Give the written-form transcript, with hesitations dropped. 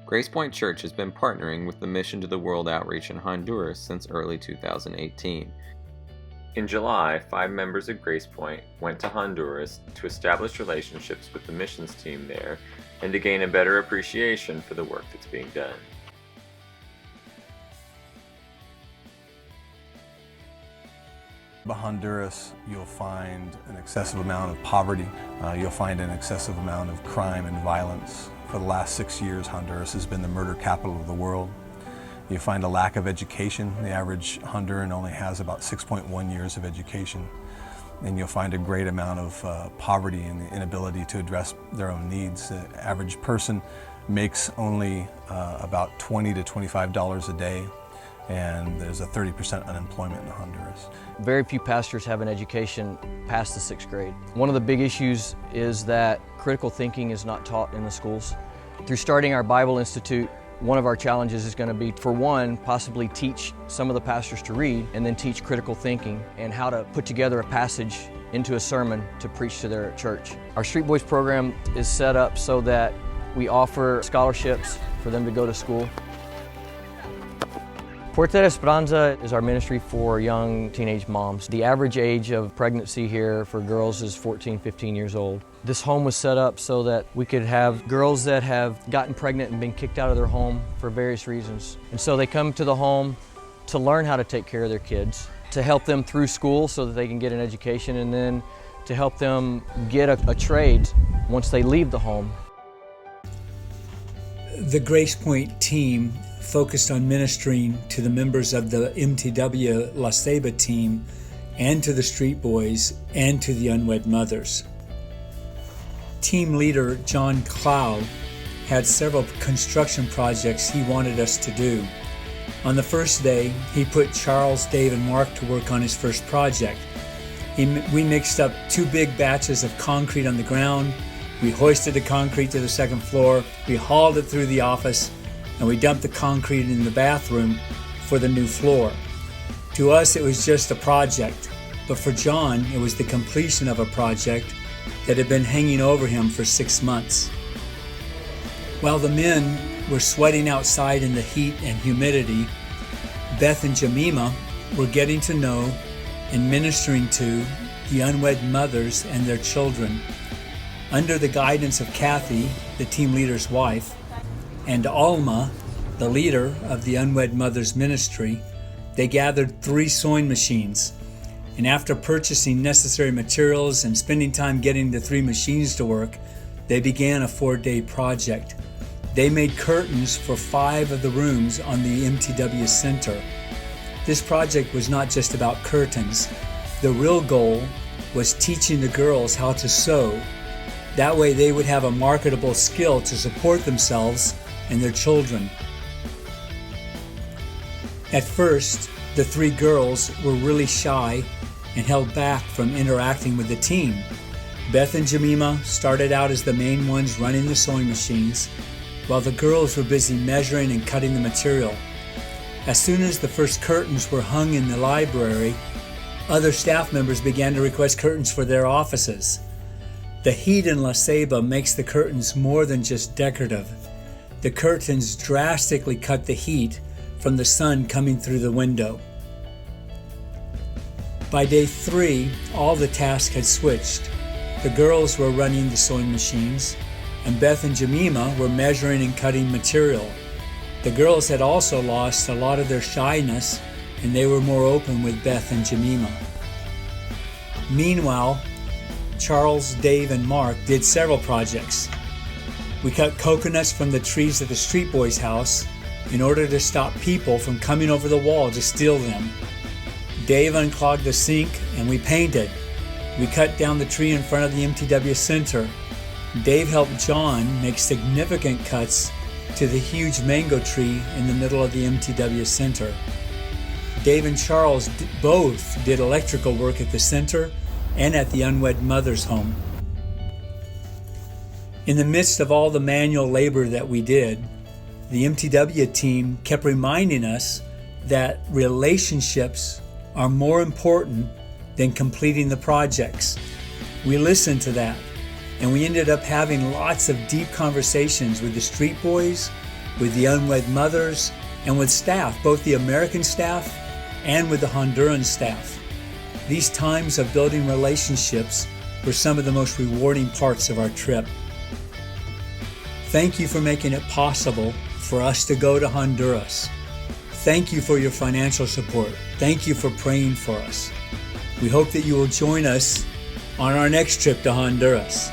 GracePointe Church has been partnering with the Mission to the World outreach in Honduras since early 2018. In July, 5 members of GracePointe went to Honduras to establish relationships with the missions team there and to gain a better appreciation for the work that's being done. In Honduras, you'll find an excessive amount of poverty. You'll find an excessive amount of crime and violence. For the last 6 years, Honduras has been the murder capital of the world. You find a lack of education. The average Honduran only has about 6.1 years of education. And you'll find a great amount of poverty and the inability to address their own needs. The average person makes only about $20 to $25 a day, and there's a 30% unemployment in Honduras. Very few pastors have an education past the 6th grade. One of the big issues is that critical thinking is not taught in the schools. Through starting our Bible Institute, one of our challenges is going to be, for one, possibly teach some of the pastors to read, and then teach critical thinking and how to put together a passage into a sermon to preach to their church. Our Street Boys program is set up so that we offer scholarships for them to go to school. Puerta de Esperanza is our ministry for young teenage moms. The average age of pregnancy here for girls is 14, 15 years old. This home was set up so that we could have girls that have gotten pregnant and been kicked out of their home for various reasons. And so they come to the home to learn how to take care of their kids, to help them through school so that they can get an education, and then to help them get a trade once they leave the home. The GracePointe team focused on ministering to the members of the MTW La Ceiba team and to the Street Boys and to the unwed mothers. Team leader John Clow had several construction projects he wanted us to do. On the first day, he put Charles, Dave, and Mark to work on his first project. We mixed up 2 big batches of concrete on the ground. We hoisted the concrete to the 2nd floor. We hauled it through the office, and we dumped the concrete in the bathroom for the new floor. To us, it was just a project, but for John, it was the completion of a project that had been hanging over him for 6 months. While the men were sweating outside in the heat and humidity, Beth and Jemima were getting to know and ministering to the unwed mothers and their children. Under the guidance of Kathy, the team leader's wife, and Alma, the leader of the Unwed Mothers Ministry, they gathered 3 sewing machines. And after purchasing necessary materials and spending time getting the 3 machines to work, they began a 4-day project. They made curtains for 5 of the rooms on the MTW Center. This project was not just about curtains. The real goal was teaching the girls how to sew. That way they would have a marketable skill to support themselves and their children. At first, the 3 girls were really shy and held back from interacting with the team. Beth and Jemima started out as the main ones running the sewing machines, while the girls were busy measuring and cutting the material. As soon as the first curtains were hung in the library, other staff members began to request curtains for their offices. The heat in La Ceiba makes the curtains more than just decorative. The curtains drastically cut the heat from the sun coming through the window. By day 3, all the tasks had switched. The girls were running the sewing machines, and Beth and Jemima were measuring and cutting material. The girls had also lost a lot of their shyness, and they were more open with Beth and Jemima. Meanwhile, Charles, Dave, and Mark did several projects. We cut coconuts from the trees at the Street Boys' house in order to stop people from coming over the wall to steal them. Dave unclogged the sink and we painted. We cut down the tree in front of the MTW Center. Dave helped John make significant cuts to the huge mango tree in the middle of the MTW Center. Dave and Charles both did electrical work at the center and at the unwed mother's home. In the midst of all the manual labor that we did, the MTW team kept reminding us that relationships are more important than completing the projects. We listened to that, and we ended up having lots of deep conversations with the Street Boys with the unwed mothers, and with staff, both the American staff and with the Honduran staff. These times of building relationships were some of the most rewarding parts of our trip. Thank you for making it possible for us to go to Honduras. Thank you for your financial support. Thank you for praying for us. We hope that you will join us on our next trip to Honduras.